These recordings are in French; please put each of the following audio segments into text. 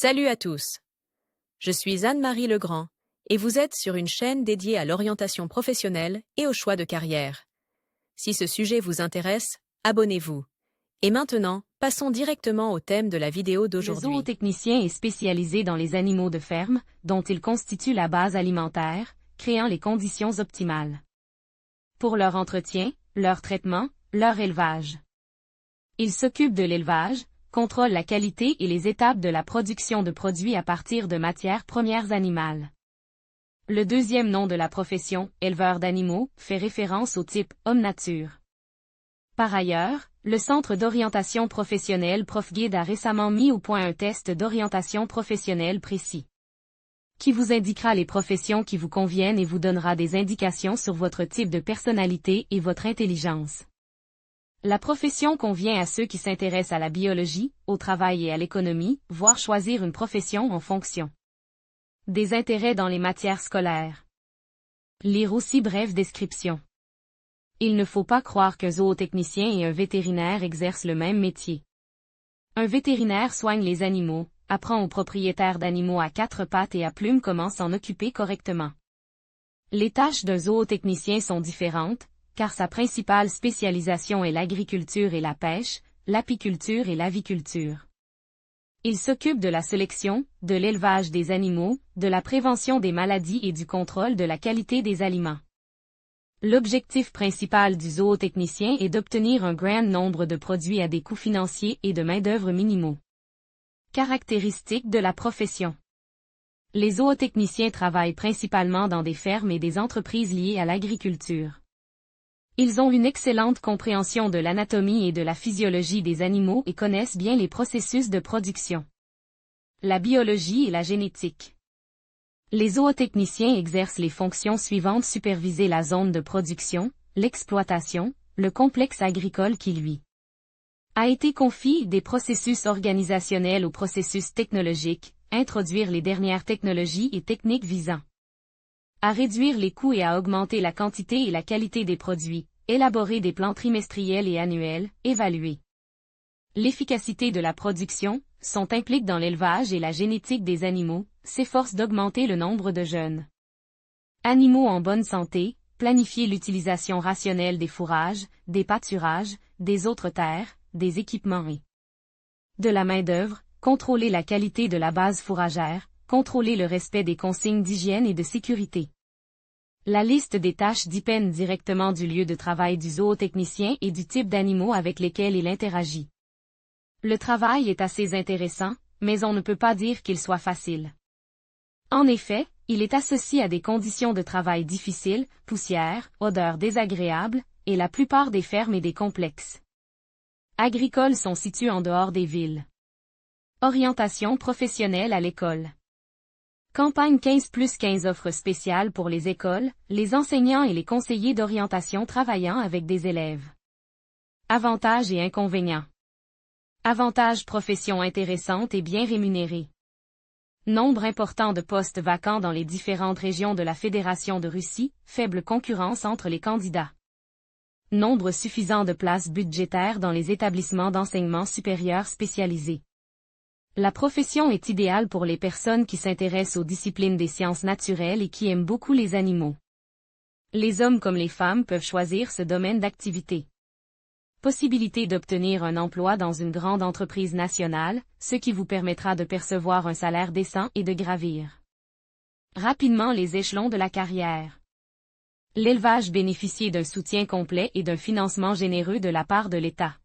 Salut à tous. Je suis Anne-Marie Legrand et vous êtes sur une chaîne dédiée à l'orientation professionnelle et au choix de carrière. Si ce sujet vous intéresse, abonnez-vous. Et maintenant, passons directement au thème de la vidéo Le d'aujourd'hui. zootechnicien est spécialisé dans les animaux de ferme, dont il constitue la base alimentaire, créant les conditions optimales pour leur entretien, leur traitement, leur élevage. Il s'occupe de l'élevage, contrôle la qualité et les étapes de la production de produits à partir de matières premières animales. Le deuxième nom de la profession, éleveur d'animaux, fait référence au type homme-nature. Par ailleurs, le Centre d'orientation professionnelle ProfGuide a récemment mis au point un test d'orientation professionnelle précis, qui vous indiquera les professions qui vous conviennent et vous donnera des indications sur votre type de personnalité et votre intelligence. La profession convient à ceux qui s'intéressent à la biologie, au travail et à l'économie, voire choisir une profession en fonction des intérêts dans les matières scolaires. Lire aussi brève description. Il ne faut pas croire qu'un zootechnicien et un vétérinaire exercent le même métier. Un vétérinaire soigne les animaux, apprend aux propriétaires d'animaux à quatre pattes et à plumes comment s'en occuper correctement. Les tâches d'un zootechnicien sont différentes, car sa principale spécialisation est l'agriculture et la pêche, l'apiculture et l'aviculture. Il s'occupe de la sélection, de l'élevage des animaux, de la prévention des maladies et du contrôle de la qualité des aliments. L'objectif principal du zootechnicien est d'obtenir un grand nombre de produits à des coûts financiers et de main-d'œuvre minimaux. Caractéristiques de la profession. Les zootechniciens travaillent principalement dans des fermes et des entreprises liées à l'agriculture. Ils ont une excellente compréhension de l'anatomie et de la physiologie des animaux et connaissent bien les processus de production, la biologie et la génétique. Les zootechniciens exercent les fonctions suivantes: superviser la zone de production, l'exploitation, le complexe agricole qui lui a été confié, des processus organisationnels aux processus technologiques, introduire les dernières technologies et techniques visant à réduire les coûts et à augmenter la quantité et la qualité des produits, élaborer des plans trimestriels et annuels, évaluer l'efficacité de la production, impliquent dans l'élevage et la génétique des animaux, s'efforcent d'augmenter le nombre de jeunes animaux en bonne santé, planifier l'utilisation rationnelle des fourrages, des pâturages, des autres terres, des équipements et de la main-d'œuvre, contrôler la qualité de la base fourragère, contrôler le respect des consignes d'hygiène et de sécurité. La liste des tâches dépend directement du lieu de travail du zootechnicien et du type d'animaux avec lesquels il interagit. Le travail est assez intéressant, mais on ne peut pas dire qu'il soit facile. En effet, il est associé à des conditions de travail difficiles, poussière, odeurs désagréables, et la plupart des fermes et des complexes agricoles sont situés en dehors des villes. Orientation professionnelle à l'école. Campagne 15+15 offre spéciale pour les écoles, les enseignants et les conseillers d'orientation travaillant avec des élèves. Avantages et inconvénients. Avantages: profession intéressante et bien rémunérée. Nombre important de postes vacants dans les différentes régions de la Fédération de Russie, faible concurrence entre les candidats. Nombre suffisant de places budgétaires dans les établissements d'enseignement supérieur spécialisés. La profession est idéale pour les personnes qui s'intéressent aux disciplines des sciences naturelles et qui aiment beaucoup les animaux. Les hommes comme les femmes peuvent choisir ce domaine d'activité. Possibilité d'obtenir un emploi dans une grande entreprise nationale, ce qui vous permettra de percevoir un salaire décent et de gravir rapidement les échelons de la carrière. L'élevage bénéficie d'un soutien complet et d'un financement généreux de la part de l'État.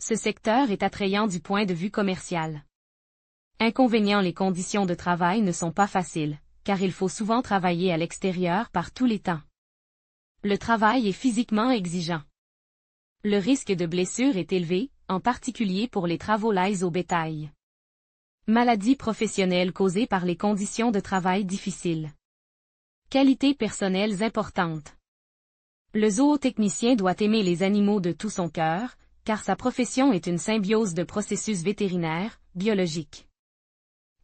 Ce secteur est attrayant du point de vue commercial. Inconvénient: les conditions de travail ne sont pas faciles, car il faut souvent travailler à l'extérieur par tous les temps. Le travail est physiquement exigeant. Le risque de blessure est élevé, en particulier pour les travaux liés au bétail. Maladies professionnelles causées par les conditions de travail difficiles. Qualités personnelles importantes. Le zootechnicien doit aimer les animaux de tout son cœur, car sa profession est une symbiose de processus vétérinaires, biologiques,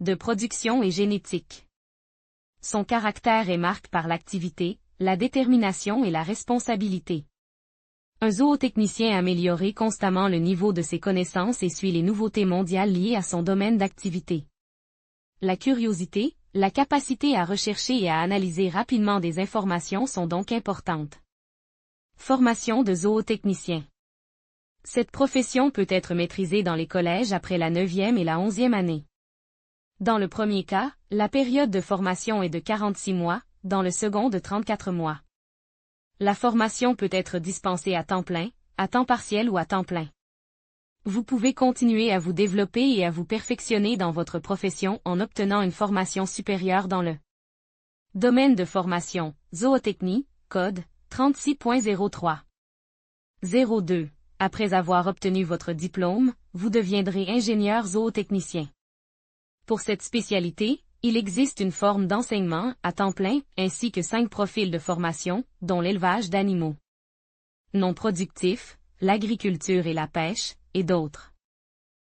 de production et génétique. Son caractère est marqué par l'activité, la détermination et la responsabilité. Un zootechnicien améliore constamment le niveau de ses connaissances et suit les nouveautés mondiales liées à son domaine d'activité. la curiosité, la capacité à rechercher et à analyser rapidement des informations sont donc importantes. Formation de zootechnicien. Cette profession peut être maîtrisée dans les collèges après la 9e et la 11e année. Dans le premier cas, la période de formation est de 46 mois, dans le second de 34 mois. La formation peut être dispensée à temps plein, à temps partiel ou à temps plein. Vous pouvez continuer à vous développer et à vous perfectionner dans votre profession en obtenant une formation supérieure dans le domaine de formation, zootechnie, code 36.03. 02. Après avoir obtenu votre diplôme, vous deviendrez ingénieur zootechnicien. Pour cette spécialité, il existe une forme d'enseignement à temps plein, ainsi que 5 profils de formation, dont l'élevage d'animaux non productifs, l'agriculture et la pêche, et d'autres.